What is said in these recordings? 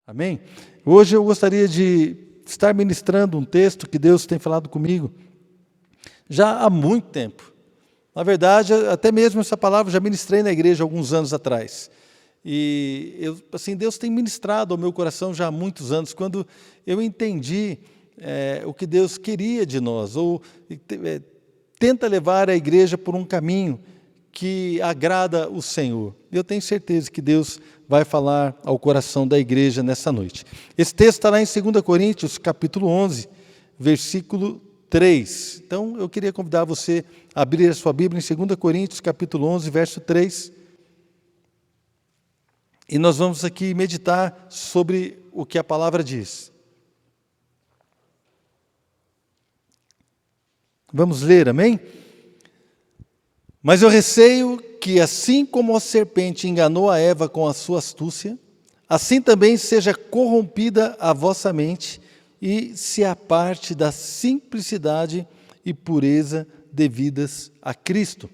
Amém? Hoje eu gostaria de estar ministrando um texto que Deus tem falado comigo já há muito tempo. Na verdade, até mesmo essa palavra eu já ministrei na igreja alguns anos atrás. E Deus tem ministrado ao meu coração já há muitos anos, quando eu entendi o que Deus queria de nós, ou tenta levar a igreja por um caminho que agrada o Senhor. Eu tenho certeza que Deus vai falar ao coração da igreja nessa noite. Esse texto está lá em 2 Coríntios, capítulo 11, versículo 3. Então, eu queria convidar você a abrir a sua Bíblia em 2 Coríntios, capítulo 11, verso 3. E nós vamos aqui meditar sobre o que a palavra diz. Vamos ler, amém? Mas eu receio que, assim como a serpente enganou a Eva com a sua astúcia, assim também seja corrompida a vossa mente e se aparte da simplicidade e pureza devidas a Cristo.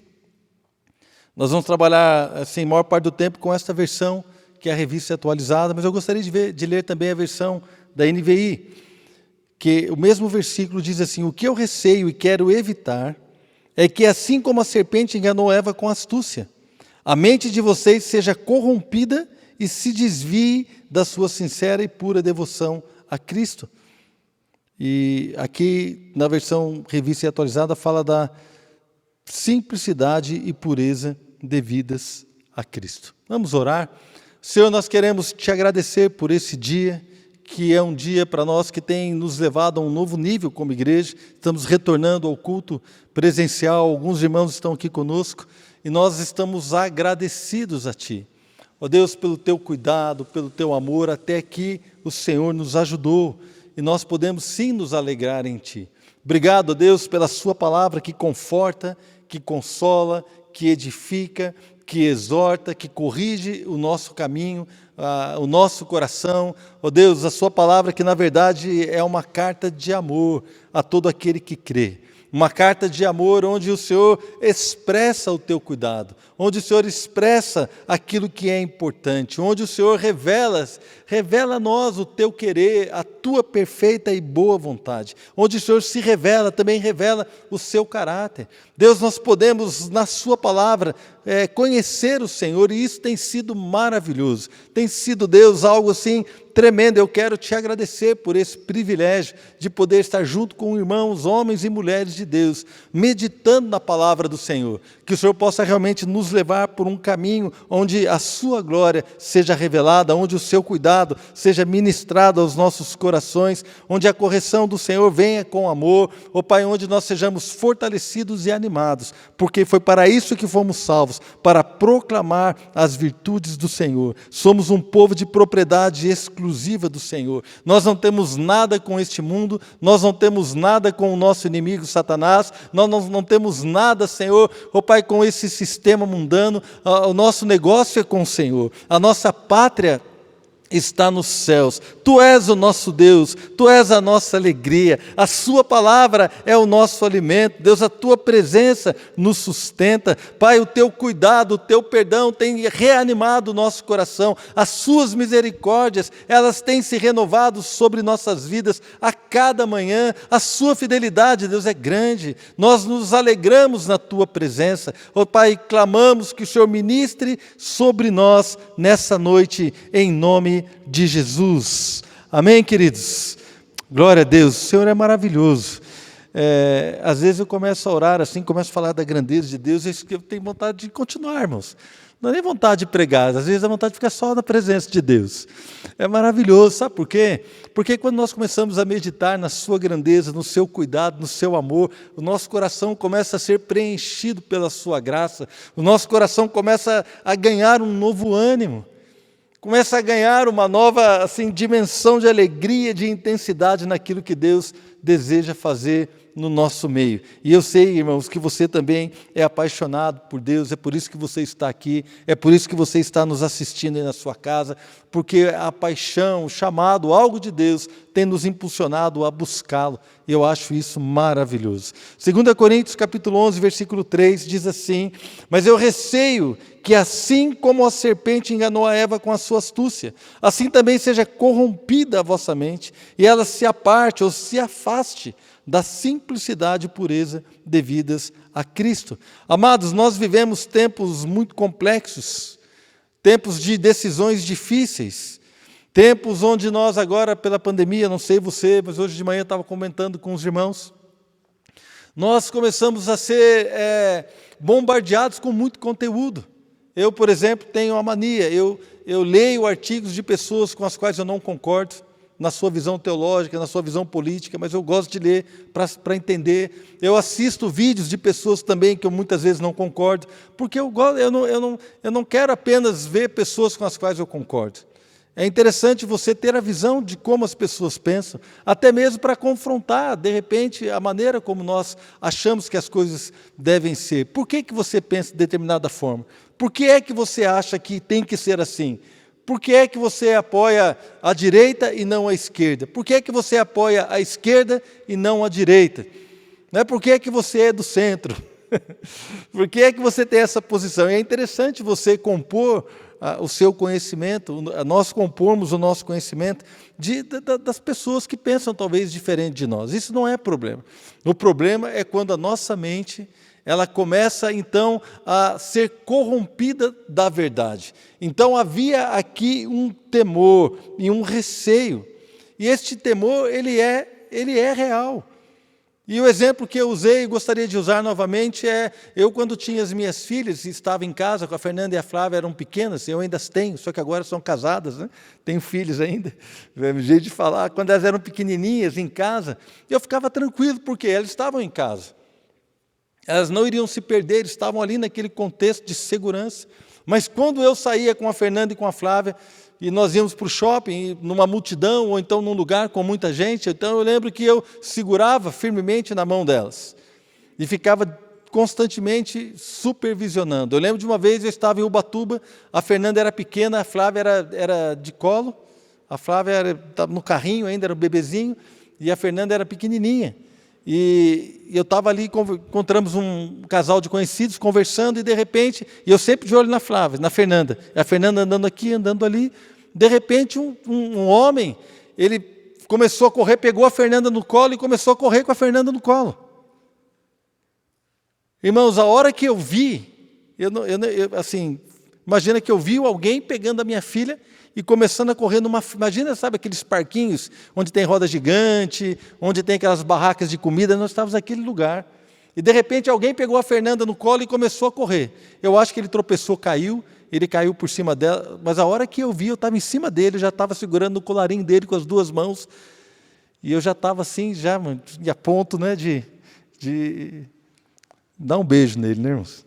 Nós vamos trabalhar, assim, a maior parte do tempo com esta versão, que é a revista atualizada, mas eu gostaria de ler também a versão da NVI, que o mesmo versículo diz assim: o que eu receio e quero evitar é que, assim como a serpente enganou Eva com astúcia, a mente de vocês seja corrompida e se desvie da sua sincera e pura devoção a Cristo. E aqui, na versão revista e atualizada, fala da simplicidade e pureza devidas a Cristo. Vamos orar. Senhor, nós queremos te agradecer por esse dia, que é um dia para nós que tem nos levado a um novo nível como igreja. Estamos retornando ao culto presencial, alguns irmãos estão aqui conosco, e nós estamos agradecidos a Ti. Ó Deus, pelo Teu cuidado, pelo Teu amor, até aqui o Senhor nos ajudou, e nós podemos sim nos alegrar em Ti. Obrigado, ó Deus, pela Sua palavra que conforta, que consola, que edifica, que exorta, que corrige o nosso caminho, o nosso coração. Ó Deus, a Sua palavra que na verdade é uma carta de amor a todo aquele que crê. Uma carta de amor onde o Senhor expressa o Teu cuidado, onde o Senhor expressa aquilo que é importante, onde o Senhor revela a nós o Teu querer, a Tua perfeita e boa vontade, onde o Senhor se revela, também revela o Seu caráter. Deus, nós podemos, na Sua palavra, conhecer o Senhor, e isso tem sido maravilhoso, tem sido, Deus, algo assim tremendo. Eu quero te agradecer por esse privilégio de poder estar junto com irmãos, homens e mulheres de Deus, meditando na palavra do Senhor, que o Senhor possa realmente nos levar por um caminho onde a Sua glória seja revelada, onde o Seu cuidado seja ministrado aos nossos corações, onde a correção do Senhor venha com amor, ó Pai, onde nós sejamos fortalecidos e animados, porque foi para isso que fomos salvos, para proclamar as virtudes do Senhor. Somos um povo de propriedade exclusiva do Senhor. Nós não temos nada com este mundo, nós não temos nada com o nosso inimigo Satanás, nós não temos nada, Senhor, ó Pai, com esse sistema mundano. O nosso negócio é com o Senhor, a nossa pátria está nos céus. Tu és o nosso Deus, Tu és a nossa alegria, a Sua palavra é o nosso alimento. Deus, a Tua presença nos sustenta. Pai, o Teu cuidado, o Teu perdão tem reanimado o nosso coração, as Suas misericórdias, elas têm se renovado sobre nossas vidas a cada manhã. A Sua fidelidade, Deus, é grande. Nós nos alegramos na Tua presença. Ó Pai, clamamos que o Senhor ministre sobre nós nessa noite, em nome de Jesus. Amém, queridos? Glória a Deus, o Senhor é maravilhoso. Às vezes eu começo a orar assim, começo a falar da grandeza de Deus, e eu tenho vontade de continuar, irmãos. Não é nem vontade de pregar, às vezes é vontade de ficar só na presença de Deus. É maravilhoso, sabe por quê? Porque quando nós começamos a meditar na Sua grandeza, no Seu cuidado, no Seu amor, o nosso coração começa a ser preenchido pela Sua graça, o nosso coração começa a ganhar um novo ânimo, começa a ganhar uma nova dimensão de alegria, de intensidade naquilo que Deus deseja fazer no nosso meio. E eu sei, irmãos, que você também é apaixonado por Deus, é por isso que você está aqui, é por isso que você está nos assistindo aí na sua casa, porque a paixão, o chamado, algo de Deus tem nos impulsionado a buscá-lo. E eu acho isso maravilhoso. 2 Coríntios capítulo 11, versículo 3, diz assim: mas eu receio que assim como a serpente enganou a Eva com a sua astúcia, assim também seja corrompida a vossa mente, e ela se aparte ou se afaste da simplicidade e pureza devidas a Cristo. Amados, nós vivemos tempos muito complexos, tempos de decisões difíceis, tempos onde nós agora, pela pandemia, não sei você, mas hoje de manhã eu estava comentando com os irmãos, nós começamos a ser bombardeados com muito conteúdo. Eu, por exemplo, tenho uma mania, eu leio artigos de pessoas com as quais eu não concordo, na sua visão teológica, na sua visão política, mas eu gosto de ler para entender. Eu assisto vídeos de pessoas também que eu muitas vezes não concordo, porque eu não quero apenas ver pessoas com as quais eu concordo. É interessante você ter a visão de como as pessoas pensam, até mesmo para confrontar, de repente, a maneira como nós achamos que as coisas devem ser. Por que você pensa de determinada forma? Por que é que você acha que tem que ser assim? Por que é que você apoia a direita e não a esquerda? Por que é que você apoia a esquerda e não a direita? Não é por que é que você é do centro? Por que é que você tem essa posição? E é interessante você compor o seu conhecimento, nós compormos o nosso conhecimento das pessoas que pensam talvez diferente de nós. Isso não é problema. O problema é quando a nossa mente ela começa então a ser corrompida da verdade. Então havia aqui um temor e um receio. E este temor ele é real. E o exemplo que eu usei e gostaria de usar novamente é, eu quando tinha as minhas filhas, estava em casa com a Fernanda e a Flávia, eram pequenas, eu ainda as tenho, só que agora são casadas, né? Tenho filhos ainda, é o jeito de falar, quando elas eram pequenininhas em casa, eu ficava tranquilo, porque elas estavam em casa. Elas não iriam se perder, estavam ali naquele contexto de segurança. Mas quando eu saía com a Fernanda e com a Flávia, e nós íamos para o shopping, numa multidão, ou então num lugar com muita gente, então eu lembro que eu segurava firmemente na mão delas. E ficava constantemente supervisionando. Eu lembro de uma vez, eu estava em Ubatuba, a Fernanda era pequena, a Flávia era de colo, a Flávia estava no carrinho ainda, era um bebezinho, e a Fernanda era pequenininha. E eu estava ali, encontramos um casal de conhecidos, conversando, e de repente, e eu sempre de olho na Flávia, na Fernanda, a Fernanda andando aqui, andando ali, de repente um homem, ele começou a correr, pegou a Fernanda no colo e começou a correr com a Fernanda no colo. Irmãos, a hora que eu vi, assim, imagina que eu vi alguém pegando a minha filha e começando a correr imagina, sabe, aqueles parquinhos onde tem roda gigante, onde tem aquelas barracas de comida, nós estávamos naquele lugar. E de repente alguém pegou a Fernanda no colo e começou a correr. Eu acho que ele tropeçou, caiu, ele caiu por cima dela, mas a hora que eu vi, eu estava em cima dele, já estava segurando o colarinho dele com as duas mãos, e eu já estava assim, já a ponto, né, de dar um beijo nele, né, irmãos?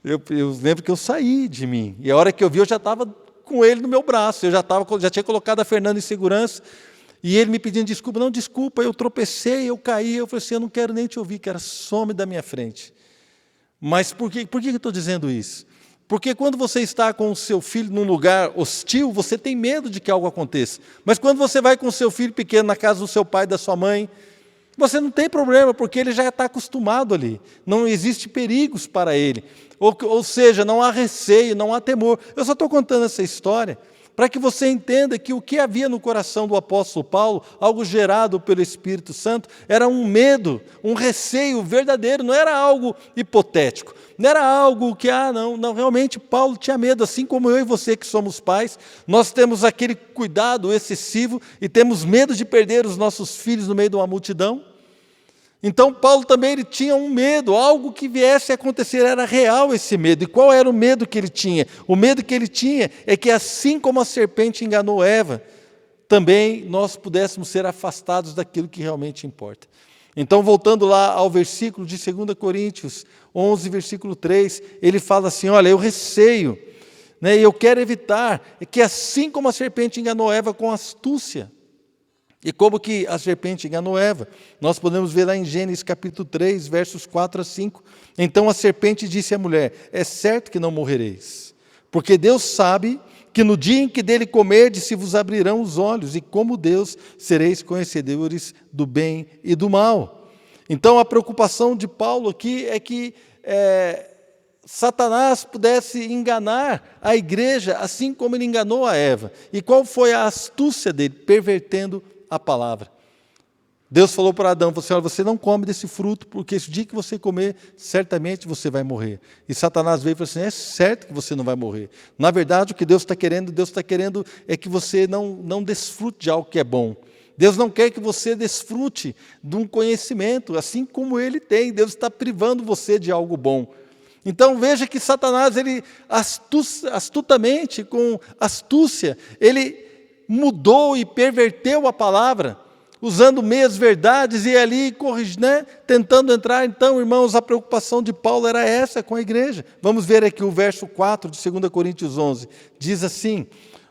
Eu lembro que eu saí de mim, e a hora que eu vi, eu já estava com ele no meu braço, eu já tinha colocado a Fernanda em segurança, e ele me pedindo desculpa, não, desculpa, eu tropecei, eu caí, eu falei assim, eu não quero nem te ouvir, cara, some da minha frente. Mas por que eu estou dizendo isso? Porque quando você está com o seu filho num lugar hostil, você tem medo de que algo aconteça. Mas quando você vai com o seu filho pequeno na casa do seu pai e da sua mãe, você não tem problema, porque ele já está acostumado ali. Não existe perigos para ele. Ou seja, não há receio, não há temor. Eu só estou contando essa história para que você entenda que o que havia no coração do apóstolo Paulo, algo gerado pelo Espírito Santo, era um medo, um receio verdadeiro, não era algo hipotético, não era algo que, não, realmente Paulo tinha medo, assim como eu e você que somos pais, nós temos aquele cuidado excessivo e temos medo de perder os nossos filhos no meio de uma multidão. Então Paulo também ele tinha um medo, algo que viesse a acontecer, era real esse medo. E qual era o medo que ele tinha? O medo que ele tinha é que assim como a serpente enganou Eva, também nós pudéssemos ser afastados daquilo que realmente importa. Então voltando lá ao versículo de 2 Coríntios 11, versículo 3, ele fala assim, olha, eu receio, né, e eu quero evitar que assim como a serpente enganou Eva com astúcia, E como que a serpente enganou Eva? Nós podemos ver lá em Gênesis capítulo 3, versos 4 a 5. Então a serpente disse à mulher: é certo que não morrereis, porque Deus sabe que no dia em que dele comerdes se vos abrirão os olhos, e como Deus sereis conhecedores do bem e do mal. Então a preocupação de Paulo aqui é que Satanás pudesse enganar a igreja, assim como ele enganou a Eva. E qual foi a astúcia dele? Pervertendo a palavra. Deus falou para Adão, olha, você não come desse fruto, porque esse dia que você comer, certamente você vai morrer. E Satanás veio e falou assim, é certo que você não vai morrer. Na verdade, o que Deus está querendo é que você não desfrute de algo que é bom. Deus não quer que você desfrute de um conhecimento, assim como Ele tem. Deus está privando você de algo bom. Então veja que Satanás, ele astutamente, com astúcia, ele mudou e perverteu a palavra, usando meias verdades e ali tentando entrar. Então, irmãos, a preocupação de Paulo era essa com a igreja. Vamos ver aqui o verso 4 de 2 Coríntios 11. Diz assim,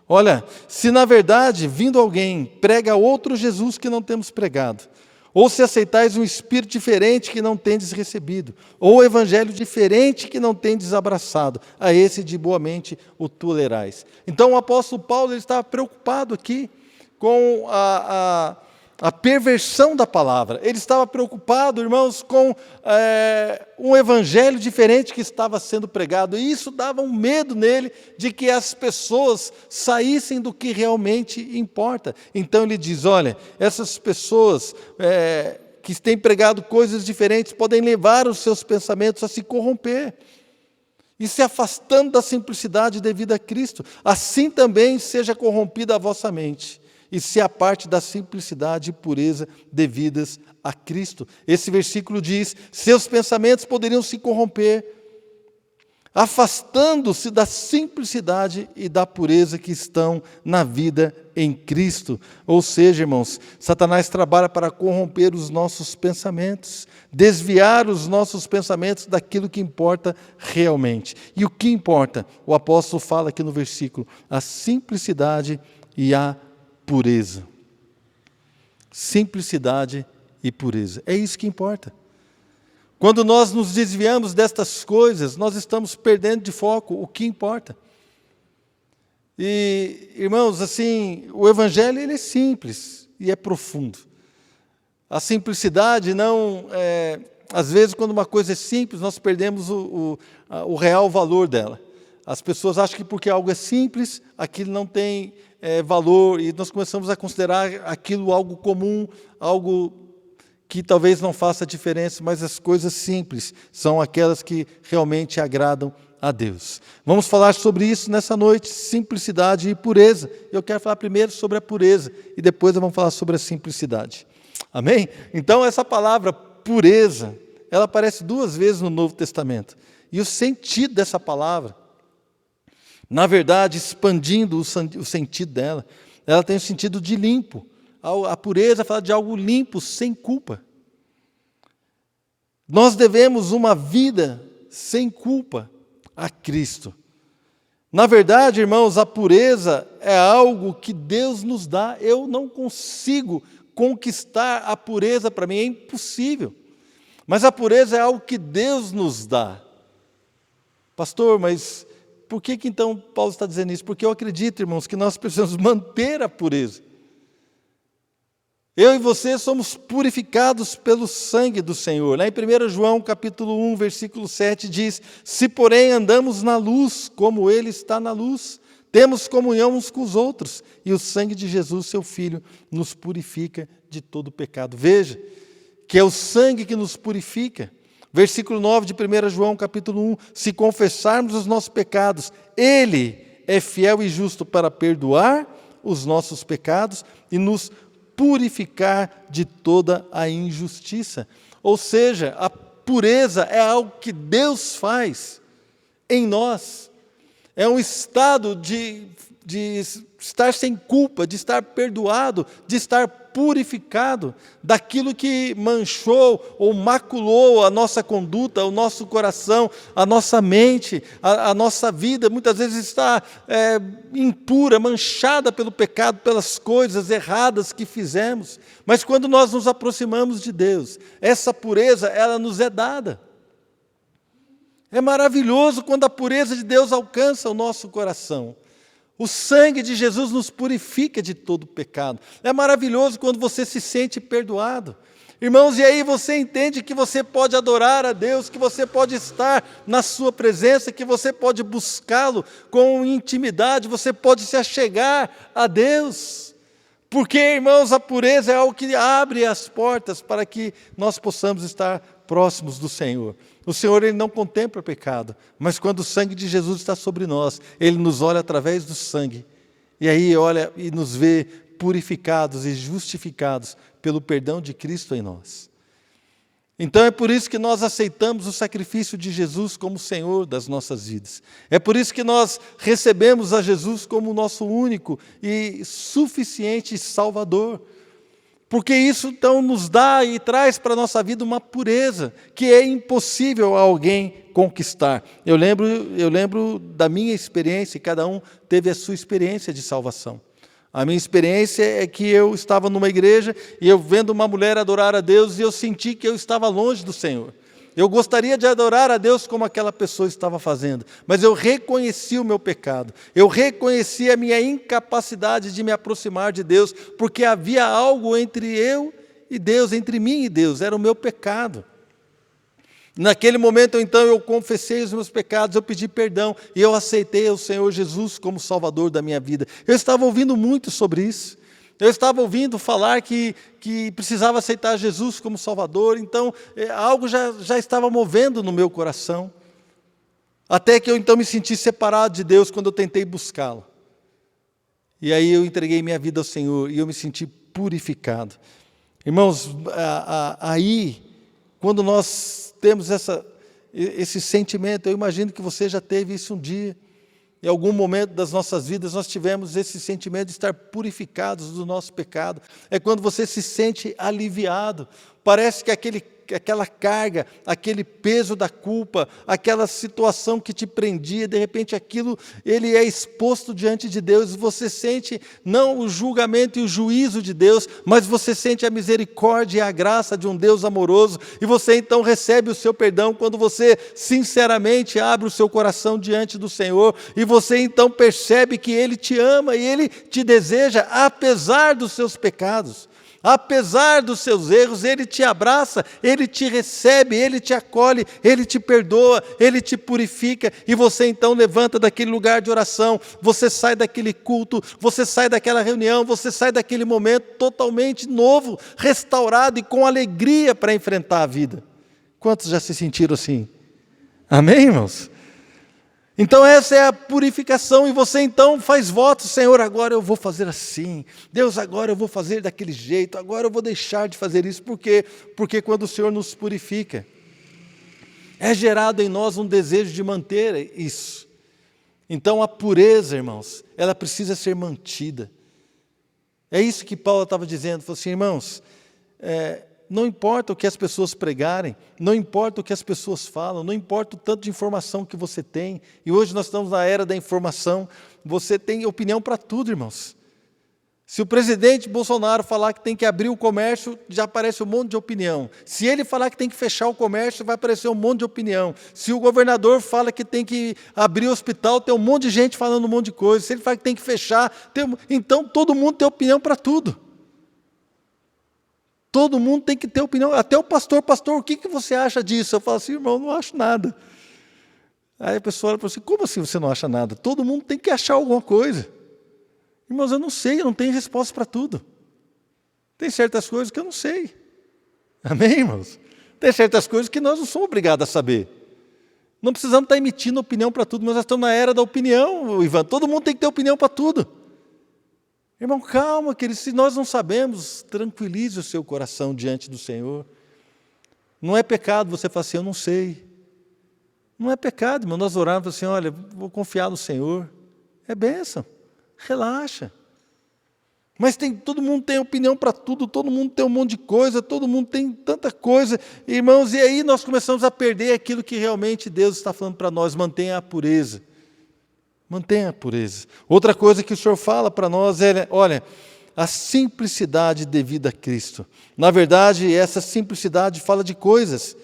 olha, se na verdade, vindo alguém, prega outro Jesus que não temos pregado, ou se aceitais um espírito diferente que não tendes recebido, ou o evangelho diferente que não tendes abraçado, a esse de boamente o tolerais. Então o apóstolo Paulo ele estava preocupado aqui com a perversão da palavra. Ele estava preocupado, irmãos, com um evangelho diferente que estava sendo pregado. E isso dava um medo nele de que as pessoas saíssem do que realmente importa. Então ele diz, olha, essas pessoas que têm pregado coisas diferentes podem levar os seus pensamentos a se corromper e se afastando da simplicidade devida a Cristo. Assim também seja corrompida a vossa mente, e se aparte da simplicidade e pureza devidas a Cristo. Esse versículo diz, seus pensamentos poderiam se corromper, afastando-se da simplicidade e da pureza que estão na vida em Cristo. Ou seja, irmãos, Satanás trabalha para corromper os nossos pensamentos, desviar os nossos pensamentos daquilo que importa realmente. E o que importa? O apóstolo fala aqui no versículo, a simplicidade e a pureza. Simplicidade e pureza. É isso que importa. Quando nós nos desviamos destas coisas, nós estamos perdendo de foco o que importa. E, irmãos, assim, o evangelho ele é simples e é profundo. A simplicidade não às vezes, quando uma coisa é simples, nós perdemos o real valor dela. As pessoas acham que porque algo é simples, aquilo não tem valor, e nós começamos a considerar aquilo algo comum, algo que talvez não faça diferença, mas as coisas simples são aquelas que realmente agradam a Deus. Vamos falar sobre isso nessa noite, simplicidade e pureza. Eu quero falar primeiro sobre a pureza, e depois vamos falar sobre a simplicidade. Amém? Então essa palavra pureza, ela aparece 2 vezes no Novo Testamento. E o sentido dessa palavra, na verdade, expandindo o sentido dela, ela tem o sentido de limpo. A pureza fala de algo limpo, sem culpa. Nós devemos uma vida sem culpa a Cristo. Na verdade, irmãos, a pureza é algo que Deus nos dá. Eu não consigo conquistar a pureza para mim, é impossível. Mas a pureza é algo que Deus nos dá. Pastor, mas por que então Paulo está dizendo isso? Porque eu acredito, irmãos, que nós precisamos manter a pureza. Eu e você somos purificados pelo sangue do Senhor. Lá em 1 João capítulo 1, versículo 7 diz, se porém andamos na luz, como Ele está na luz, temos comunhão uns com os outros, e o sangue de Jesus, seu Filho, nos purifica de todo pecado. Veja, que é o sangue que nos purifica. Versículo 9 de 1 João capítulo 1, se confessarmos os nossos pecados, Ele é fiel e justo para perdoar os nossos pecados e nos purificar de toda a injustiça. Ou seja, a pureza é algo que Deus faz em nós. É um estado de estar sem culpa, de estar perdoado, de estar purificado daquilo que manchou ou maculou a nossa conduta, o nosso coração, a nossa mente, a nossa vida. Muitas vezes está impura, manchada pelo pecado, pelas coisas erradas que fizemos. Mas quando nós nos aproximamos de Deus, essa pureza, ela nos é dada. É maravilhoso quando a pureza de Deus alcança o nosso coração. O sangue de Jesus nos purifica de todo pecado. É maravilhoso quando você se sente perdoado. Irmãos, e aí você entende que você pode adorar a Deus, que você pode estar na sua presença, que você pode buscá-lo com intimidade, você pode se achegar a Deus. Porque, irmãos, a pureza é algo que abre as portas para que nós possamos estar próximos do Senhor. O Senhor, Ele não contempla pecado, mas quando o sangue de Jesus está sobre nós, Ele nos olha através do sangue, e aí olha e nos vê purificados e justificados pelo perdão de Cristo em nós. Então é por isso que nós aceitamos o sacrifício de Jesus como Senhor das nossas vidas. É por isso que nós recebemos a Jesus como nosso único e suficiente Salvador. Porque isso então nos dá e traz para a nossa vida uma pureza que é impossível a alguém conquistar. Eu lembro da minha experiência, e cada um teve a sua experiência de salvação. A minha experiência é que eu estava numa igreja e eu vendo uma mulher adorar a Deus e eu senti que eu estava longe do Senhor. Eu gostaria de adorar a Deus como aquela pessoa estava fazendo, mas eu reconheci o meu pecado, eu reconheci a minha incapacidade de me aproximar de Deus, porque havia algo entre eu e Deus, entre mim e Deus, era o meu pecado. Naquele momento, então, eu confessei os meus pecados, eu pedi perdão e eu aceitei o Senhor Jesus como Salvador da minha vida. Eu estava ouvindo muito sobre isso. Eu estava ouvindo falar que precisava aceitar Jesus como Salvador, então algo já estava movendo no meu coração. Até que eu então me senti separado de Deus quando eu tentei buscá-lo. E aí eu entreguei minha vida ao Senhor e eu me senti purificado. Irmãos, aí, quando nós temos esse sentimento, eu imagino que você já teve isso um dia. Em algum momento das nossas vidas nós tivemos esse sentimento de estar purificados do nosso pecado. É quando você se sente aliviado. Parece que aquela carga, aquele peso da culpa, aquela situação que te prendia, de repente aquilo, ele é exposto diante de Deus, e você sente não o julgamento e o juízo de Deus, mas você sente a misericórdia e a graça de um Deus amoroso, e você então recebe o seu perdão quando você sinceramente abre o seu coração diante do Senhor, e você então percebe que Ele te ama e Ele te deseja, apesar dos seus pecados. Apesar dos seus erros, Ele te abraça, Ele te recebe, Ele te acolhe, Ele te perdoa, Ele te purifica, e você então levanta daquele lugar de oração, você sai daquele culto, você sai daquela reunião, você sai daquele momento totalmente novo, restaurado e com alegria para enfrentar a vida. Quantos já se sentiram assim? Amém, irmãos? Então essa é a purificação, e você então faz votos: Senhor, agora eu vou fazer assim, Deus, agora eu vou fazer daquele jeito, agora eu vou deixar de fazer isso. Por quê? Porque quando o Senhor nos purifica, é gerado em nós um desejo de manter isso. Então a pureza, irmãos, ela precisa ser mantida. É isso que Paulo estava dizendo, falou assim: irmãos, não importa o que as pessoas pregarem, não importa o que as pessoas falam, não importa o tanto de informação que você tem, e hoje nós estamos na era da informação, você tem opinião para tudo, irmãos. Se o presidente Bolsonaro falar que tem que abrir o comércio, já aparece um monte de opinião. Se ele falar que tem que fechar o comércio, vai aparecer um monte de opinião. Se o governador fala que tem que abrir o hospital, tem um monte de gente falando um monte de coisa. Se ele fala que tem que fechar, então todo mundo tem opinião para tudo. Todo mundo tem que ter opinião, até o pastor, o que você acha disso? Eu falo assim: irmão, não acho nada. Aí a pessoa olha para você: como assim você não acha nada? Todo mundo tem que achar alguma coisa. Irmãos, eu não sei, eu não tenho resposta para tudo. Tem certas coisas que eu não sei. Amém, irmãos? Tem certas coisas que nós não somos obrigados a saber. Não precisamos estar emitindo opinião para tudo, mas nós estamos na era da opinião, Ivan. Todo mundo tem que ter opinião para tudo. Irmão, calma, querido, se nós não sabemos, tranquilize o seu coração diante do Senhor. Não é pecado você falar assim: eu não sei. Não é pecado, irmão, nós orarmos assim, olha, vou confiar no Senhor. É bênção, relaxa. Mas todo mundo tem opinião para tudo, todo mundo tem um monte de coisa, todo mundo tem tanta coisa. Irmãos, e aí nós começamos a perder aquilo que realmente Deus está falando para nós, mantenha a pureza. Mantenha a pureza. Outra coisa que o Senhor fala para nós é, olha, a simplicidade devida a Cristo. Na verdade, essa simplicidade fala de coisas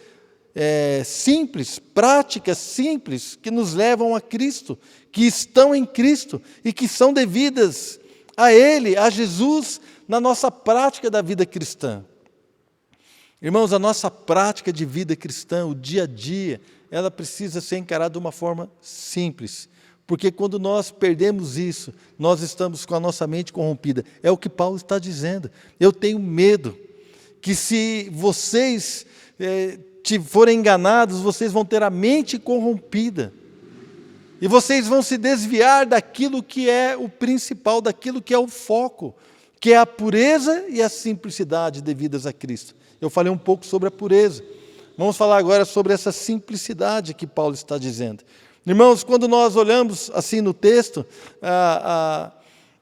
simples, práticas simples, que nos levam a Cristo, que estão em Cristo e que são devidas a Ele, a Jesus, na nossa prática da vida cristã. Irmãos, a nossa prática de vida cristã, o dia a dia, ela precisa ser encarada de uma forma simples, porque quando nós perdemos isso, nós estamos com a nossa mente corrompida. É o que Paulo está dizendo. Eu tenho medo que se vocês forem enganados, vocês vão ter a mente corrompida. E vocês vão se desviar daquilo que é o principal, daquilo que é o foco, que é a pureza e a simplicidade devidas a Cristo. Eu falei um pouco sobre a pureza. Vamos falar agora sobre essa simplicidade que Paulo está dizendo. Irmãos, quando nós olhamos assim no texto,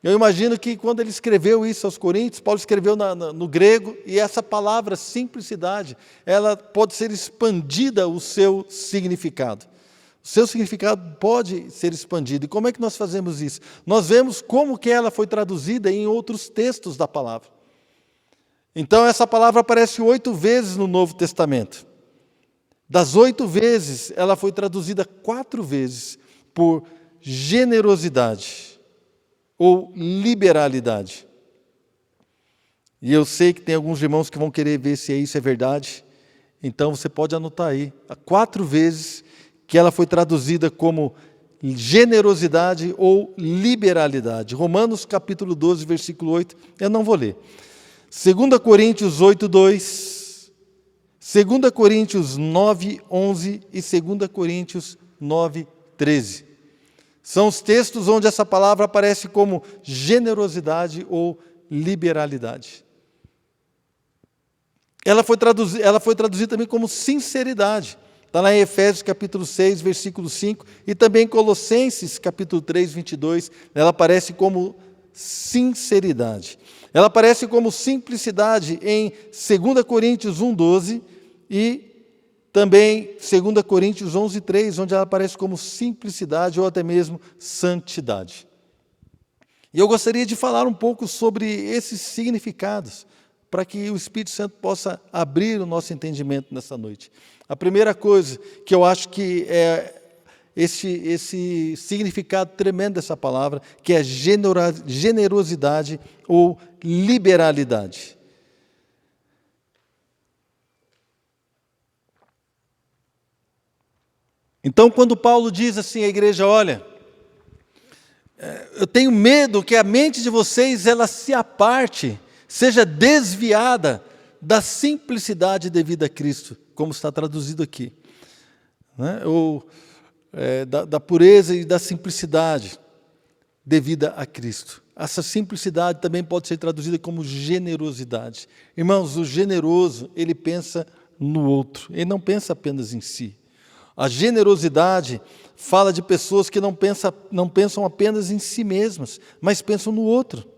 eu imagino que quando ele escreveu isso aos Coríntios, Paulo escreveu no grego, e essa palavra simplicidade, ela pode ser expandida o seu significado. O seu significado pode ser expandido. E como é que nós fazemos isso? Nós vemos como que ela foi traduzida em outros textos da palavra. Então, essa palavra aparece 8 vezes no Novo Testamento. Das 8 vezes, ela foi traduzida 4 vezes por generosidade ou liberalidade. E eu sei que tem alguns irmãos que vão querer ver se isso é verdade. Então, você pode anotar aí. 4 vezes que ela foi traduzida como generosidade ou liberalidade. Romanos capítulo 12, versículo 8, eu não vou ler. 2 Coríntios 8, 2, 2 Coríntios 9, 11 e 2 Coríntios 9, 13. São os textos onde essa palavra aparece como generosidade ou liberalidade. Ela foi traduzida também como sinceridade. Está lá em Efésios capítulo 6, versículo 5, e também em Colossenses capítulo 3, 22, ela aparece como sinceridade. Ela aparece como simplicidade em 2 Coríntios 1, 12 e também 2 Coríntios 11, 3, onde ela aparece como simplicidade ou até mesmo santidade. E eu gostaria de falar um pouco sobre esses significados, para que o Espírito Santo possa abrir o nosso entendimento nessa noite. A primeira coisa que eu acho que é esse significado tremendo dessa palavra, que é generosidade ou liberalidade. Então, quando Paulo diz assim à igreja, olha, eu tenho medo que a mente de vocês ela se aparte, seja desviada da simplicidade devida a Cristo, como está traduzido aqui, né? Ou da pureza e da simplicidade devida a Cristo. Essa simplicidade também pode ser traduzida como generosidade. Irmãos, o generoso, ele pensa no outro, ele não pensa apenas em si. A generosidade fala de pessoas que não pensam apenas em si mesmas, mas pensam no outro.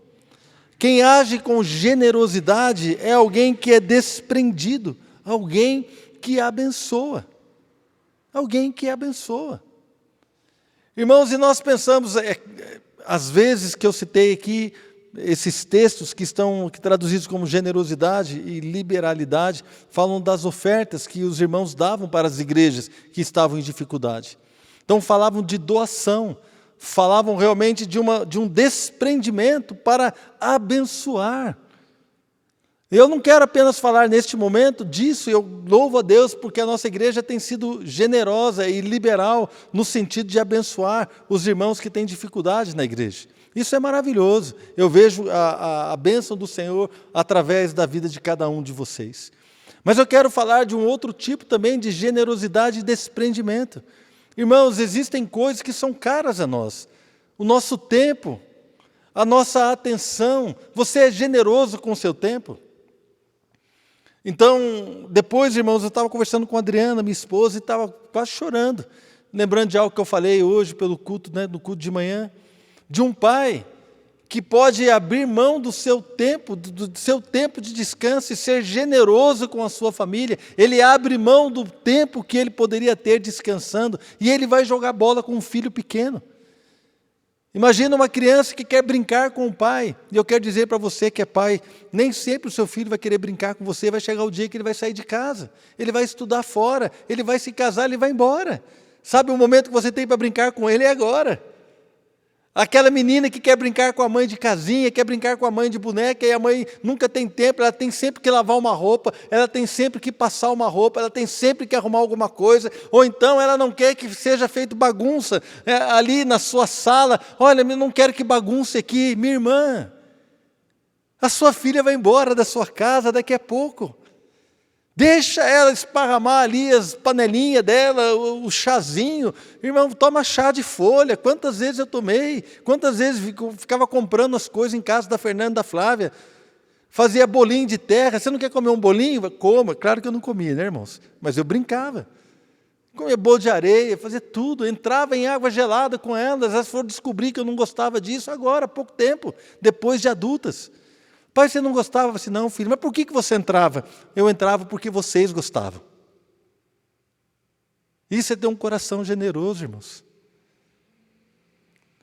Quem age com generosidade é alguém que é desprendido, alguém que abençoa. Alguém que abençoa. Irmãos, e nós pensamos, às vezes que eu citei aqui, esses textos que estão traduzidos como generosidade e liberalidade, falam das ofertas que os irmãos davam para as igrejas que estavam em dificuldade. Então falavam de doação, falavam realmente de um desprendimento para abençoar. Eu não quero apenas falar neste momento disso, eu louvo a Deus porque a nossa igreja tem sido generosa e liberal no sentido de abençoar os irmãos que têm dificuldade na igreja. Isso é maravilhoso. Eu vejo a bênção do Senhor através da vida de cada um de vocês. Mas eu quero falar de um outro tipo também de generosidade e desprendimento. Irmãos, existem coisas que são caras a nós. O nosso tempo, a nossa atenção. Você é generoso com o seu tempo? Então, depois, irmãos, eu estava conversando com a Adriana, minha esposa, e estava quase chorando, lembrando de algo que eu falei hoje pelo culto, no culto de manhã, de um pai que pode abrir mão do seu tempo de descanso e ser generoso com a sua família. Ele abre mão do tempo que ele poderia ter descansando e ele vai jogar bola com um filho pequeno. Imagina uma criança que quer brincar com o pai. E eu quero dizer para você que é pai, nem sempre o seu filho vai querer brincar com você, vai chegar o dia que ele vai sair de casa, ele vai estudar fora, ele vai se casar, ele vai embora. Sabe, o momento que você tem para brincar com ele é agora. Aquela menina que quer brincar com a mãe de casinha, quer brincar com a mãe de boneca, e a mãe nunca tem tempo, ela tem sempre que lavar uma roupa, ela tem sempre que passar uma roupa, ela tem sempre que arrumar alguma coisa, ou então ela não quer que seja feito bagunça ali na sua sala. Olha, eu não quero que bagunce aqui. Minha irmã, a sua filha vai embora da sua casa daqui a pouco. Deixa ela esparramar ali as panelinhas dela, o chazinho. Irmão, toma chá de folha. Quantas vezes eu tomei? Quantas vezes ficava comprando as coisas em casa da Fernanda e da Flávia? Fazia bolinho de terra. Você não quer comer um bolinho? Coma. Claro que eu não comia, né, irmãos? Mas eu brincava. Comia bolo de areia, fazia tudo. Entrava em água gelada com elas. Elas foram descobrir que eu não gostava disso agora, há pouco tempo, depois de adultas. Pai, você não gostava? Eu falei assim, não, filho, mas por que você entrava? Eu entrava porque vocês gostavam. Isso é ter um coração generoso, irmãos.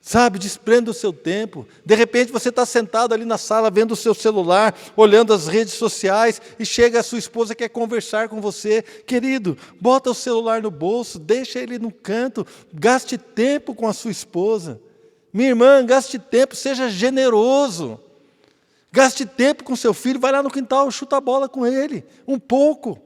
Sabe, desprenda o seu tempo. De repente você está sentado ali na sala, vendo o seu celular, olhando as redes sociais, e chega a sua esposa que quer conversar com você. Querido, bota o celular no bolso, deixa ele no canto, gaste tempo com a sua esposa. Minha irmã, gaste tempo, seja generoso. Gaste tempo com seu filho, vai lá no quintal, chuta a bola com ele, um pouco.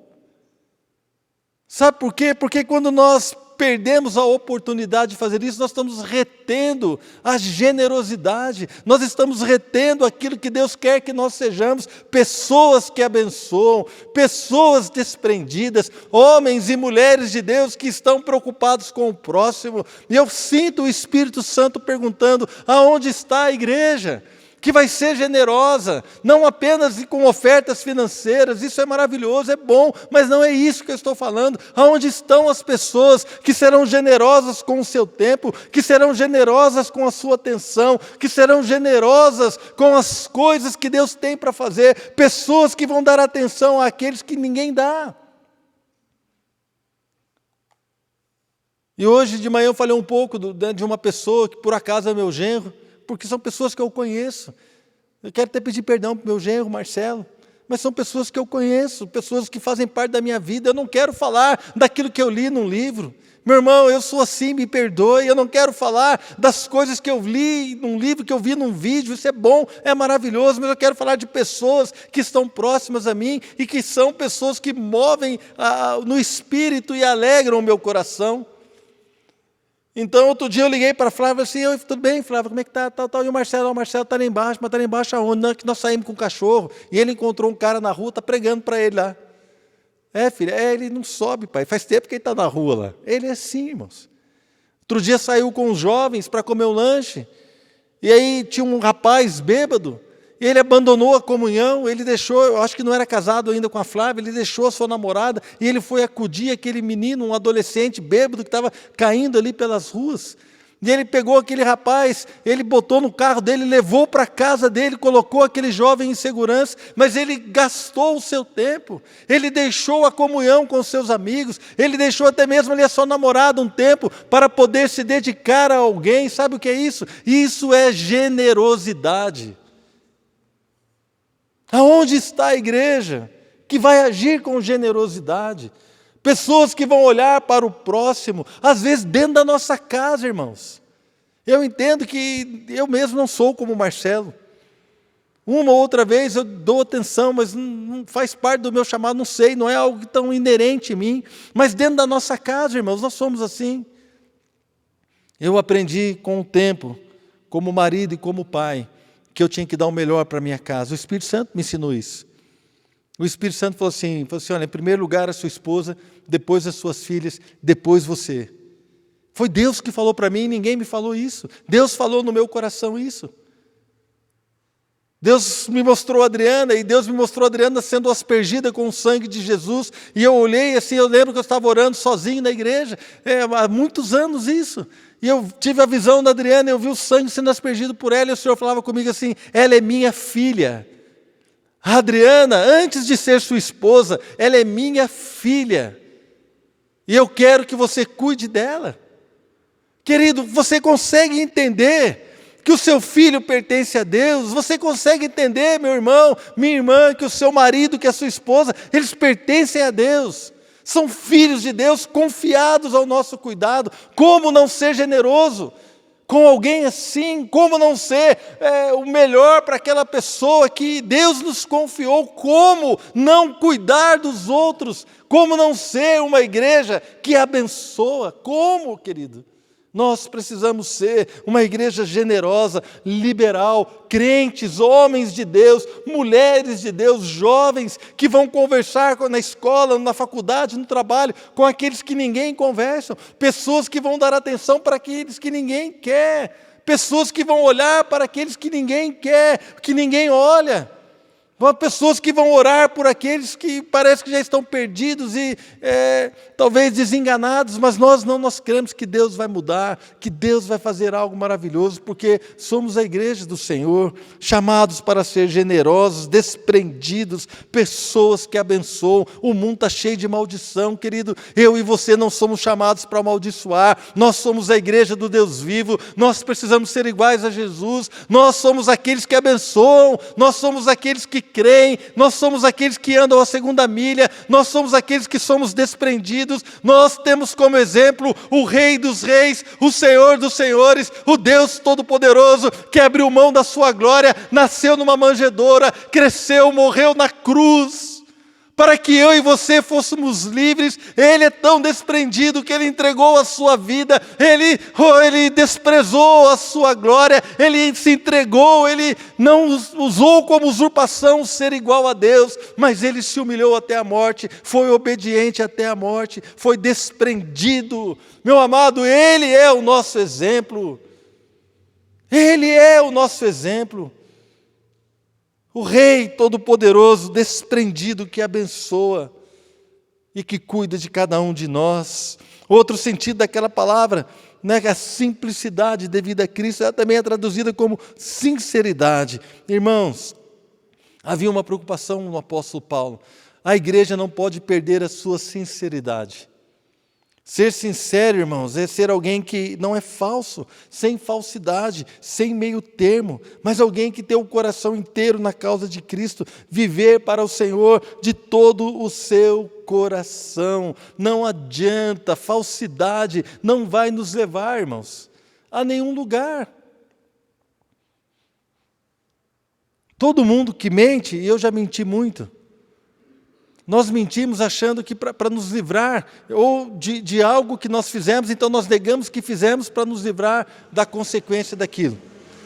Sabe por quê? Porque quando nós perdemos a oportunidade de fazer isso, nós estamos retendo a generosidade, nós estamos retendo aquilo que Deus quer que nós sejamos, pessoas que abençoam, pessoas desprendidas, homens e mulheres de Deus que estão preocupados com o próximo. E eu sinto o Espírito Santo perguntando, aonde está a igreja? Que vai ser generosa, não apenas com ofertas financeiras, isso é maravilhoso, é bom, mas não é isso que eu estou falando. Aonde estão as pessoas que serão generosas com o seu tempo, que serão generosas com a sua atenção, que serão generosas com as coisas que Deus tem para fazer, pessoas que vão dar atenção àqueles que ninguém dá. E hoje de manhã eu falei um pouco de uma pessoa que por acaso é meu genro, porque são pessoas que eu conheço. Eu quero até pedir perdão para o meu genro, Marcelo, mas são pessoas que eu conheço, pessoas que fazem parte da minha vida. Eu não quero falar daquilo que eu li num livro. Meu irmão, eu sou assim, me perdoe. Eu não quero falar das coisas que eu li num livro, que eu vi num vídeo. Isso é bom, é maravilhoso, mas eu quero falar de pessoas que estão próximas a mim e que são pessoas que movem no espírito e alegram o meu coração. Então, outro dia eu liguei para a Flávia assim, oi, tudo bem, Flávia, como é que está? E o Marcelo está lá embaixo, mas está lá embaixo aonde? Não, que nós saímos com o cachorro, e ele encontrou um cara na rua, está pregando para ele lá. Filha, ele não sobe, pai, faz tempo que ele está na rua lá. Ele é assim, irmãos. Outro dia saiu com os jovens para comer um lanche, e aí tinha um rapaz bêbado, e ele abandonou a comunhão, ele deixou, eu acho que não era casado ainda com a Flávia, ele deixou a sua namorada, e ele foi acudir aquele menino, um adolescente bêbado, que estava caindo ali pelas ruas. E ele pegou aquele rapaz, ele botou no carro dele, levou para a casa dele, colocou aquele jovem em segurança, mas ele gastou o seu tempo, ele deixou a comunhão com os seus amigos, ele deixou até mesmo ali a sua namorada um tempo para poder se dedicar a alguém. Sabe o que é isso? Isso é generosidade. Aonde está a igreja que vai agir com generosidade? Pessoas que vão olhar para o próximo, às vezes dentro da nossa casa, irmãos. Eu entendo que eu mesmo não sou como o Marcelo. Uma ou outra vez eu dou atenção, mas não faz parte do meu chamado, não sei, não é algo tão inerente em mim. Mas dentro da nossa casa, irmãos, nós somos assim. Eu aprendi com o tempo, como marido e como pai, que eu tinha que dar o melhor para a minha casa. O Espírito Santo me ensinou isso. O Espírito Santo falou assim, olha, em primeiro lugar a sua esposa, depois as suas filhas, depois você. Foi Deus que falou para mim, ninguém me falou isso. Deus falou no meu coração isso. Deus me mostrou a Adriana, e Deus me mostrou a Adriana sendo aspergida com o sangue de Jesus, e eu olhei assim, eu lembro que eu estava orando sozinho na igreja, há muitos anos isso, e eu tive a visão da Adriana, eu vi o sangue sendo aspergido por ela, e o Senhor falava comigo assim, ela é minha filha. A Adriana, antes de ser sua esposa, ela é minha filha, e eu quero que você cuide dela. Querido, você consegue entender que o seu filho pertence a Deus? Você consegue entender, meu irmão, minha irmã, que o seu marido, que a sua esposa, eles pertencem a Deus? São filhos de Deus, confiados ao nosso cuidado. Como não ser generoso com alguém assim? Como não ser o melhor para aquela pessoa que Deus nos confiou? Como não cuidar dos outros? Como não ser uma igreja que abençoa? Como, querido? Nós precisamos ser uma igreja generosa, liberal, crentes, homens de Deus, mulheres de Deus, jovens que vão conversar na escola, na faculdade, no trabalho, com aqueles que ninguém conversa, pessoas que vão dar atenção para aqueles que ninguém quer, pessoas que vão olhar para aqueles que ninguém quer, que ninguém olha. Pessoas que vão orar por aqueles que parece que já estão perdidos e talvez desenganados, mas nós cremos que Deus vai mudar, que Deus vai fazer algo maravilhoso, porque somos a igreja do Senhor, chamados para ser generosos, desprendidos, pessoas que abençoam. O mundo está cheio de maldição, querido. Eu e você não somos chamados para amaldiçoar, nós somos a igreja do Deus vivo, nós precisamos ser iguais a Jesus, nós somos aqueles que abençoam, nós somos aqueles que creem, nós somos aqueles que andam a segunda milha, nós somos aqueles que somos desprendidos, nós temos como exemplo o Rei dos Reis, o Senhor dos Senhores, o Deus Todo-Poderoso, que abriu mão da sua glória, nasceu numa manjedoura, cresceu, morreu na cruz, para que eu e você fôssemos livres. Ele é tão desprendido que Ele entregou a sua vida, Ele desprezou a sua glória, Ele se entregou, Ele não usou como usurpação ser igual a Deus, mas Ele se humilhou até a morte, foi obediente até a morte, foi desprendido. Meu amado, Ele é o nosso exemplo, Ele é o nosso exemplo. O Rei Todo-Poderoso, desprendido, que abençoa e que cuida de cada um de nós. Outro sentido daquela palavra, né, a simplicidade devida a Cristo, ela também é traduzida como sinceridade. Irmãos, havia uma preocupação no apóstolo Paulo. A igreja não pode perder a sua sinceridade. Ser sincero, irmãos, é ser alguém que não é falso, sem falsidade, sem meio termo, mas alguém que tem o coração inteiro na causa de Cristo, viver para o Senhor de todo o seu coração. Não adianta, falsidade não vai nos levar, irmãos, a nenhum lugar. Todo mundo que mente, e eu já menti muito, nós mentimos achando que para nos livrar ou de algo que nós fizemos, então nós negamos que fizemos para nos livrar da consequência daquilo.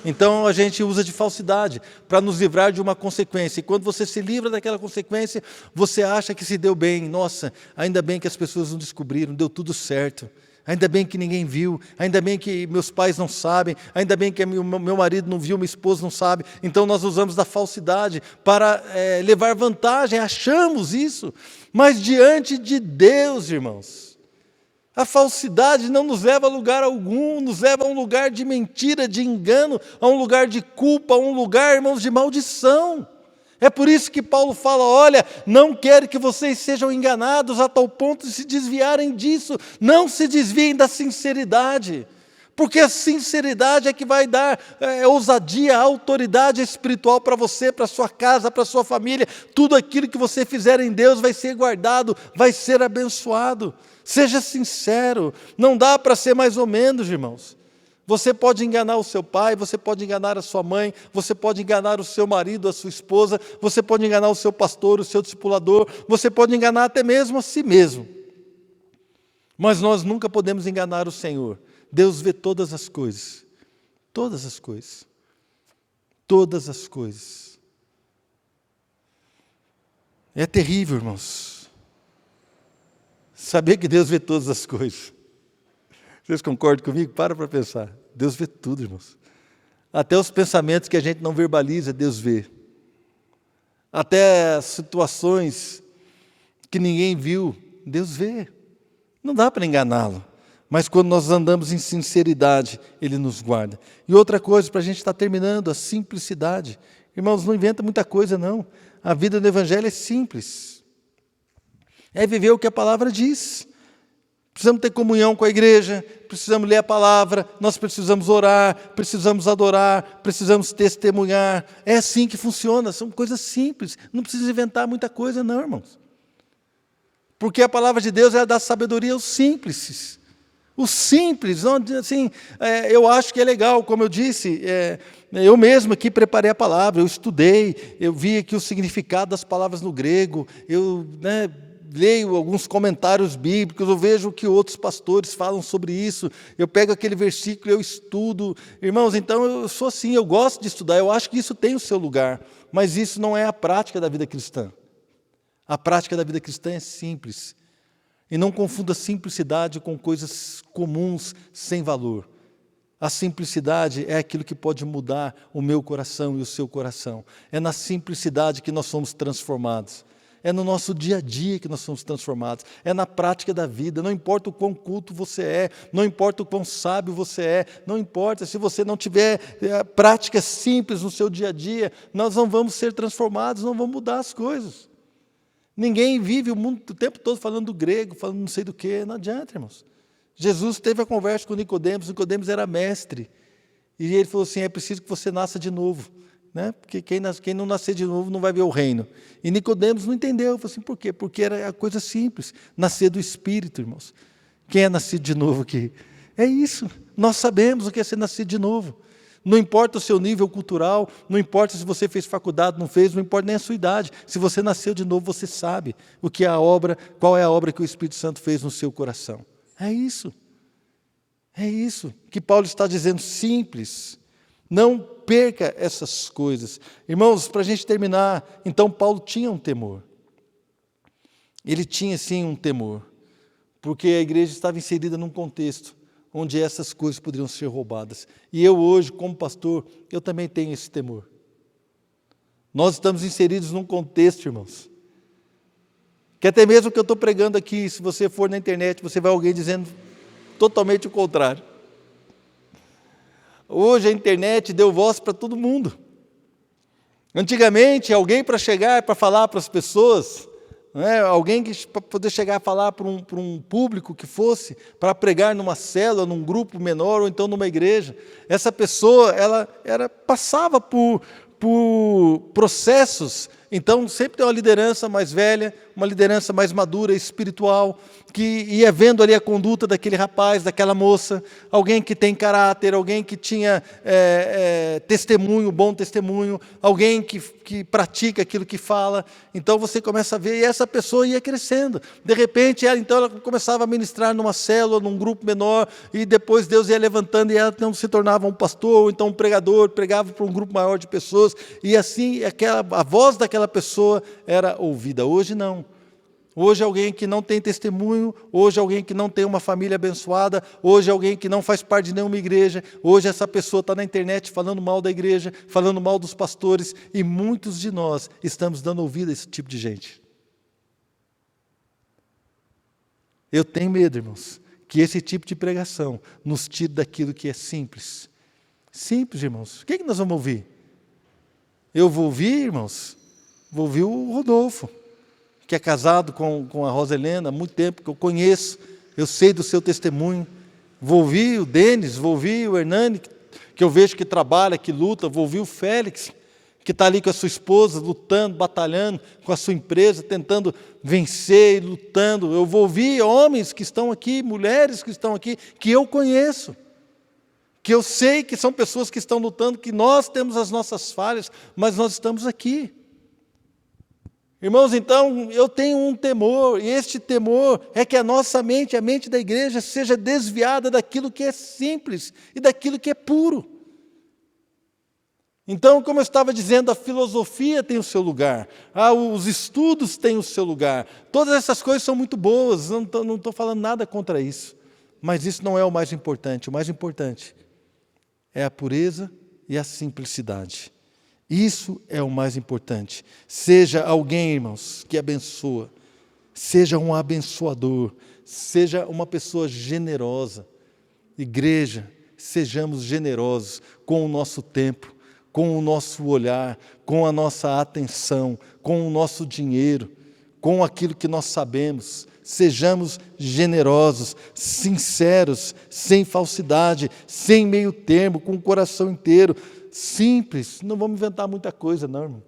Então a gente usa de falsidade para nos livrar de uma consequência. E quando você se livra daquela consequência, você acha que se deu bem. Nossa, ainda bem que as pessoas não descobriram, deu tudo certo. Ainda bem que ninguém viu, ainda bem que meus pais não sabem, ainda bem que meu marido não viu, minha esposa não sabe. Então nós usamos da falsidade para levar vantagem, achamos isso. Mas diante de Deus, irmãos, a falsidade não nos leva a lugar algum, nos leva a um lugar de mentira, de engano, a um lugar de culpa, a um lugar, irmãos, de maldição. É por isso que Paulo fala, olha, não quero que vocês sejam enganados a tal ponto de se desviarem disso. Não se desviem da sinceridade, porque a sinceridade é que vai dar ousadia, autoridade espiritual para você, para a sua casa, para a sua família. Tudo aquilo que você fizer em Deus vai ser guardado, vai ser abençoado. Seja sincero, não dá para ser mais ou menos, irmãos. Você pode enganar o seu pai, você pode enganar a sua mãe, você pode enganar o seu marido, a sua esposa, você pode enganar o seu pastor, o seu discipulador, você pode enganar até mesmo a si mesmo. Mas nós nunca podemos enganar o Senhor. Deus vê todas as coisas. Todas as coisas. Todas as coisas. É terrível, irmãos, saber que Deus vê todas as coisas. Vocês concordam comigo? Para pensar. Deus vê tudo, irmãos. Até os pensamentos que a gente não verbaliza, Deus vê. Até situações que ninguém viu, Deus vê. Não dá para enganá-lo. Mas quando nós andamos em sinceridade, Ele nos guarda. E outra coisa, para a gente estar terminando, a simplicidade. Irmãos, não inventa muita coisa, não. A vida do Evangelho é simples. É viver o que a palavra diz. Precisamos ter comunhão com a igreja, precisamos ler a palavra, nós precisamos orar, precisamos adorar, precisamos testemunhar. É assim que funciona, são coisas simples. Não precisa inventar muita coisa, não, irmãos. Porque a palavra de Deus dá sabedoria aos simples. Os simples, assim, eu acho que é legal, como eu disse, eu mesmo aqui preparei a palavra, eu estudei, eu vi aqui o significado das palavras no grego, eu leio alguns comentários bíblicos, eu vejo o que outros pastores falam sobre isso, eu pego aquele versículo e eu estudo. Irmãos, então eu sou assim, eu gosto de estudar, eu acho que isso tem o seu lugar, mas isso não é a prática da vida cristã. A prática da vida cristã é simples. E não confunda simplicidade com coisas comuns, sem valor. A simplicidade é aquilo que pode mudar o meu coração e o seu coração. É na simplicidade que nós somos transformados. É no nosso dia a dia que nós somos transformados. É na prática da vida. Não importa o quão culto você é, não importa o quão sábio você é, não importa se você não tiver práticas simples no seu dia a dia, nós não vamos ser transformados, não vamos mudar as coisas. Ninguém vive o mundo o tempo todo falando do grego, falando não sei do que, não adianta, irmãos. Jesus teve a conversa com Nicodemos era mestre, e ele falou assim, é preciso que você nasça de novo, né? Porque quem não nascer de novo não vai ver o reino. E Nicodemos não entendeu, falou assim, por quê? Porque era a coisa simples, nascer do Espírito, irmãos. Quem é nascido de novo aqui? É isso, nós sabemos o que é ser nascido de novo. Não importa o seu nível cultural, não importa se você fez faculdade, não fez, não importa nem a sua idade. Se você nasceu de novo, você sabe o que é a obra, qual é a obra que o Espírito Santo fez no seu coração. É isso. É isso que Paulo está dizendo, simples. Não perca essas coisas. Irmãos, para a gente terminar, então Paulo tinha um temor. Ele tinha sim um temor, porque a igreja estava inserida num contexto onde essas coisas poderiam ser roubadas. E eu hoje, como pastor, eu também tenho esse temor. Nós estamos inseridos num contexto, irmãos, que até mesmo o que eu estou pregando aqui, se você for na internet, você vai alguém dizendo totalmente o contrário. Hoje a internet deu voz para todo mundo. Antigamente, alguém para chegar, para falar para as pessoas, alguém que para poder chegar a falar para um público que fosse, para pregar numa célula, num grupo menor, ou então numa igreja, essa pessoa, ela passava por processos. Então, sempre tem uma liderança mais velha, uma liderança mais madura, espiritual, que ia vendo ali a conduta daquele rapaz, daquela moça, alguém que tem caráter, alguém que tinha testemunho, bom testemunho, alguém que pratica aquilo que fala. Então, você começa a ver, e essa pessoa ia crescendo. De repente, ela começava a ministrar numa célula, num grupo menor, e depois Deus ia levantando, e ela não se tornava um pastor, ou então um pregador, pregava para um grupo maior de pessoas, e assim, a voz daquela pessoa era ouvida. Hoje não. Hoje alguém que não tem testemunho, hoje alguém que não tem uma família abençoada, hoje alguém que não faz parte de nenhuma igreja, hoje essa pessoa está na internet falando mal da igreja, falando mal dos pastores, e muitos de nós estamos dando ouvido a esse tipo de gente. Eu tenho medo, irmãos, que esse tipo de pregação nos tire daquilo que é simples. Simples, irmãos. O que nós vamos ouvir? Eu vou ouvir, irmãos, vou ouvir o Rodolfo, que é casado com a Rosa Helena há muito tempo, que eu conheço, eu sei do seu testemunho. Vou ouvir o Denis, vou ouvir o Hernani, que eu vejo que trabalha, que luta. Vou ouvir o Félix, que está ali com a sua esposa, lutando, batalhando, com a sua empresa, tentando vencer, lutando. Eu vou ouvir homens que estão aqui, mulheres que estão aqui, que eu conheço, que eu sei que são pessoas que estão lutando, que nós temos as nossas falhas, mas nós estamos aqui. Irmãos, então, eu tenho um temor, e este temor é que a nossa mente, a mente da igreja, seja desviada daquilo que é simples e daquilo que é puro. Então, como eu estava dizendo, a filosofia tem o seu lugar, os estudos têm o seu lugar, todas essas coisas são muito boas, não estou falando nada contra isso, mas isso não é o mais importante é a pureza e a simplicidade. Isso é o mais importante. Seja alguém, irmãos, que abençoa. Seja um abençoador. Seja uma pessoa generosa. Igreja, sejamos generosos com o nosso tempo, com o nosso olhar, com a nossa atenção, com o nosso dinheiro, com aquilo que nós sabemos. Sejamos generosos, sinceros, sem falsidade, sem meio termo, com o coração inteiro. Simples, não vamos inventar muita coisa, não, irmão.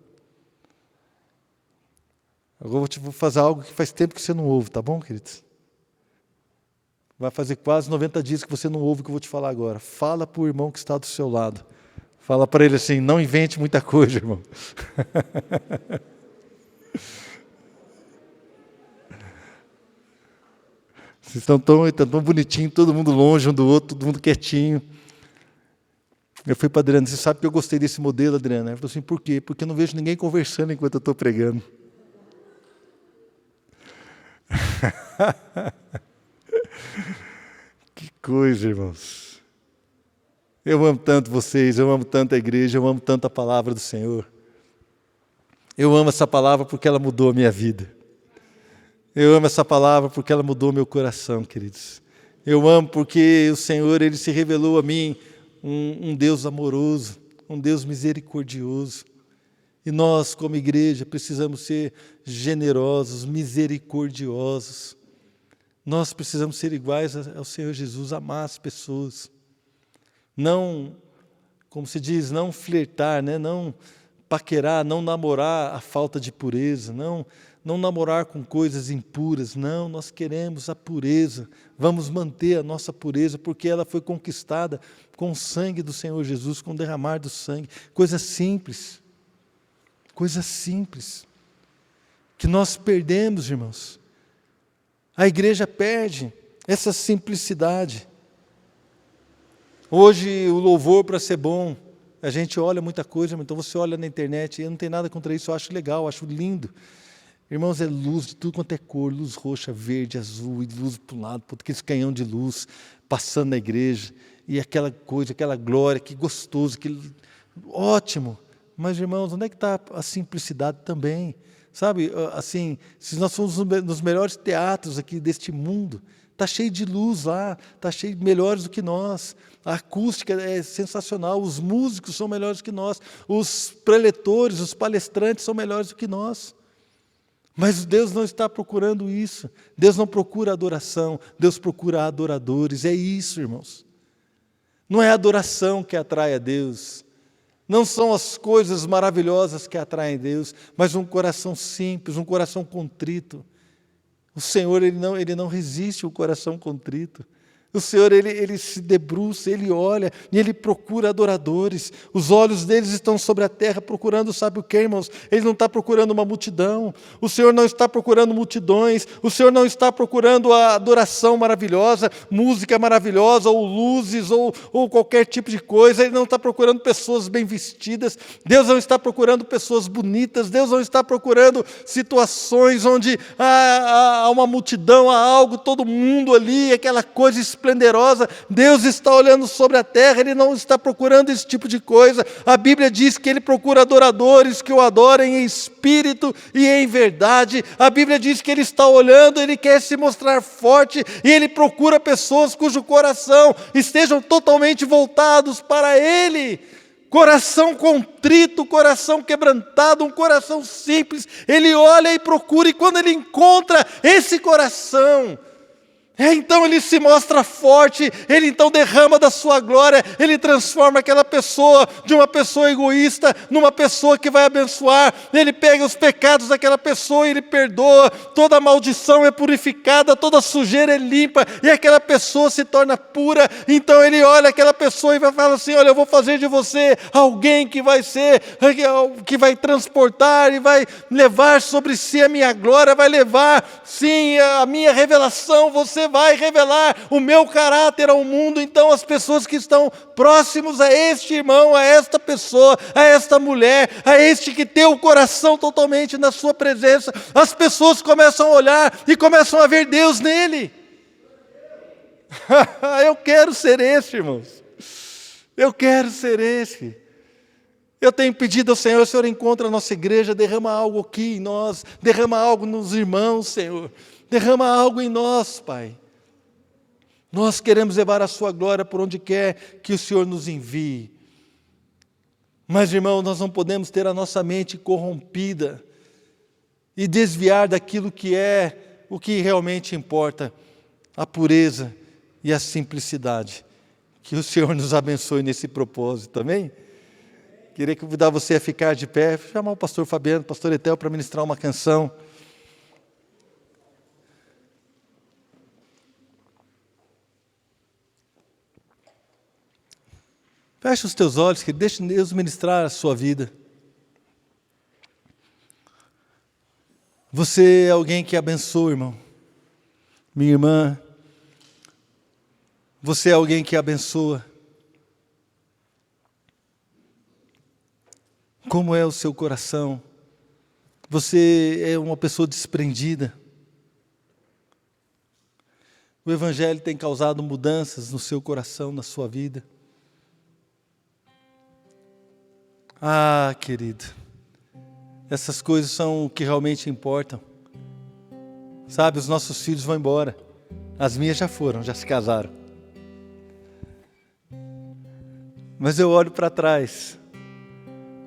Agora vou fazer algo que faz tempo que você não ouve, tá bom, queridos? Vai fazer quase 90 dias que você não ouve o que eu vou te falar agora. Fala para o irmão que está do seu lado. Fala para ele assim, não invente muita coisa, irmão. Vocês estão tão bonitinhos, todo mundo longe um do outro, todo mundo quietinho. Eu fui para a Adriana, você sabe que eu gostei desse modelo, Adriana? Ela falou assim, por quê? Porque eu não vejo ninguém conversando enquanto eu estou pregando. Que coisa, irmãos. Eu amo tanto vocês, eu amo tanto a igreja, eu amo tanto a palavra do Senhor. Eu amo essa palavra porque ela mudou a minha vida. Eu amo essa palavra porque ela mudou meu coração, queridos. Eu amo porque o Senhor, Ele se revelou a mim um Deus amoroso, um Deus misericordioso. E nós, como igreja, precisamos ser generosos, misericordiosos. Nós precisamos ser iguais ao Senhor Jesus, amar as pessoas. Não, como se diz, não flertar, né? Não paquerar, não namorar a falta de pureza, não namorar com coisas impuras. Não, nós queremos a pureza. Vamos manter a nossa pureza, porque ela foi conquistada com o sangue do Senhor Jesus, com o derramar do sangue. Coisa simples. Coisa simples. Que nós perdemos, irmãos. A igreja perde essa simplicidade. Hoje o louvor, para ser bom, a gente olha muita coisa, então você olha na internet, eu não tenho nada contra isso, eu acho legal, eu acho lindo. Irmãos, é luz de tudo quanto é cor, luz roxa, verde, azul, e luz para um lado, para outro, aqueles canhão de luz passando na igreja, e aquela coisa, aquela glória, que gostoso, que ótimo. Mas, irmãos, onde é que está a simplicidade também? Sabe, assim, se nós formos nos melhores teatros aqui deste mundo, está cheio de luz lá, está cheio de melhores do que nós. A acústica é sensacional, os músicos são melhores do que nós, os preletores, os palestrantes são melhores do que nós. Mas Deus não está procurando isso. Deus não procura adoração, Deus procura adoradores. É isso, irmãos. Não é a adoração que atrai a Deus. Não são as coisas maravilhosas que atraem Deus, mas um coração simples, um coração contrito. O Senhor, Ele não resiste ao coração contrito. O Senhor, ele se debruça, Ele olha e Ele procura adoradores. Os olhos deles estão sobre a terra procurando, sabe o que, irmãos? Ele não está procurando uma multidão. O Senhor não está procurando multidões. O Senhor não está procurando a adoração maravilhosa, música maravilhosa, ou luzes, ou qualquer tipo de coisa. Ele não está procurando pessoas bem vestidas. Deus não está procurando pessoas bonitas. Deus não está procurando situações onde há uma multidão, há algo, todo mundo ali, aquela coisa esplendorosa. Deus está olhando sobre a terra, Ele não está procurando esse tipo de coisa. A Bíblia diz que Ele procura adoradores que o adorem em espírito e em verdade. A Bíblia diz que Ele está olhando, Ele quer se mostrar forte e Ele procura pessoas cujo coração estejam totalmente voltados para Ele. Coração contrito, coração quebrantado, um coração simples. Ele olha e procura, e quando Ele encontra esse coração, então Ele se mostra forte, Ele então derrama da sua glória, Ele transforma aquela pessoa, de uma pessoa egoísta, numa pessoa que vai abençoar. Ele pega os pecados daquela pessoa e Ele perdoa, toda maldição é purificada, toda sujeira é limpa, e aquela pessoa se torna pura. Então Ele olha aquela pessoa e vai falar assim, olha, eu vou fazer de você alguém que vai transportar e vai levar sobre si a minha glória, vai levar, sim, a minha revelação. Você vai revelar o meu caráter ao mundo. Então as pessoas que estão próximos a este irmão, a esta pessoa, a esta mulher, a este que tem o coração totalmente na sua presença, as pessoas começam a olhar e começam a ver Deus nele. Eu quero ser esse, irmãos. Eu quero ser esse. Eu tenho pedido ao Senhor, o Senhor encontra a nossa igreja, derrama algo aqui em nós, derrama algo nos irmãos, Senhor. Derrama algo em nós, Pai. Nós queremos levar a sua glória por onde quer que o Senhor nos envie. Mas, irmão, nós não podemos ter a nossa mente corrompida e desviar daquilo que é o que realmente importa, a pureza e a simplicidade. Que o Senhor nos abençoe nesse propósito, amém? Queria convidar você a ficar de pé, chamar o pastor Fabiano, o pastor Etel para ministrar uma canção. Feche os teus olhos, que deixe Deus ministrar a sua vida. Você é alguém que abençoa, irmão. Minha irmã, você é alguém que abençoa. Como é o seu coração? Você é uma pessoa desprendida. O Evangelho tem causado mudanças no seu coração, na sua vida. Ah, querido, essas coisas são o que realmente importam. Sabe, os nossos filhos vão embora. As minhas já foram, já se casaram. Mas eu olho para trás.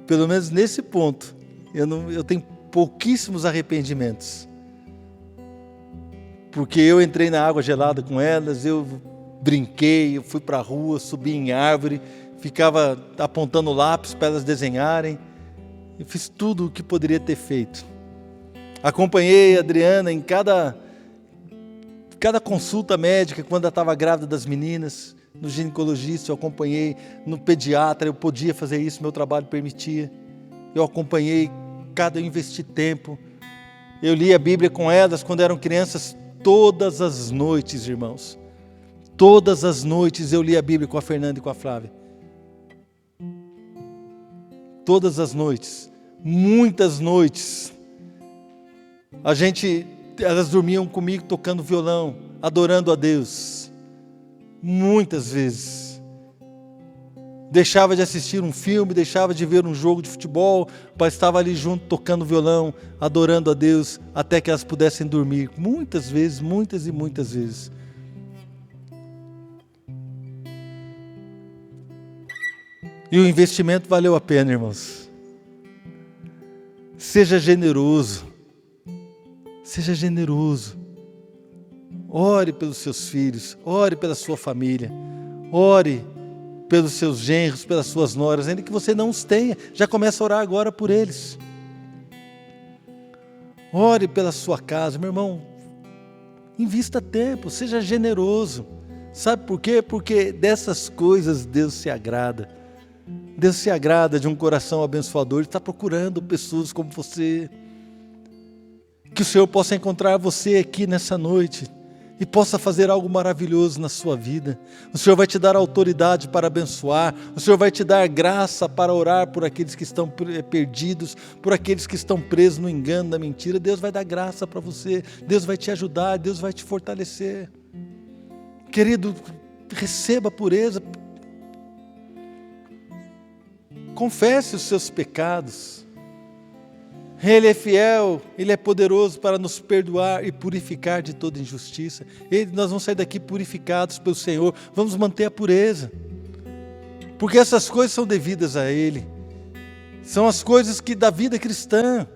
Pelo menos nesse ponto, eu tenho pouquíssimos arrependimentos. Porque eu entrei na água gelada com elas, eu brinquei, eu fui para a rua, subi em árvore, ficava apontando lápis para elas desenharem. Eu fiz tudo o que poderia ter feito. Acompanhei a Adriana em cada consulta médica, quando ela estava grávida das meninas, no ginecologista, eu acompanhei, no pediatra, eu podia fazer isso, meu trabalho permitia. Eu acompanhei, eu investi tempo. Eu li a Bíblia com elas quando eram crianças, todas as noites, irmãos. Todas as noites eu li a Bíblia com a Fernanda e com a Flávia. Todas as noites, muitas noites. Elas dormiam comigo tocando violão, adorando a Deus. Muitas vezes. Deixava de assistir um filme, deixava de ver um jogo de futebol, para estar ali junto, tocando violão, adorando a Deus, até que elas pudessem dormir. Muitas vezes, muitas e muitas vezes. E o investimento valeu a pena, irmãos. Seja generoso. Seja generoso. Ore pelos seus filhos, ore pela sua família, ore pelos seus genros, pelas suas noras, ainda que você não os tenha, já começa a orar agora por eles. Ore pela sua casa, meu irmão, invista tempo, seja generoso. Sabe por quê? Porque dessas coisas Deus se agrada. Deus se agrada de um coração abençoador, Ele está procurando pessoas como você. Que o Senhor possa encontrar você aqui nessa noite e possa fazer algo maravilhoso na sua vida. O Senhor vai te dar autoridade para abençoar, o Senhor vai te dar graça para orar por aqueles que estão perdidos, por aqueles que estão presos no engano, na mentira. Deus vai dar graça para você, Deus vai te ajudar, Deus vai te fortalecer. Querido, receba a pureza, confesse os seus pecados. Ele é fiel, Ele é poderoso para nos perdoar e purificar de toda injustiça. Nós vamos sair daqui purificados pelo Senhor, vamos manter a pureza, porque essas coisas são devidas a Ele, são as coisas da vida cristã.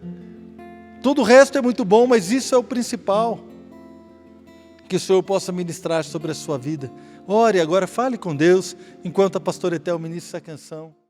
Todo o resto é muito bom, mas isso é o principal. Que o Senhor possa ministrar sobre a sua vida. Ore agora, fale com Deus, enquanto a pastora Etel ministra essa canção.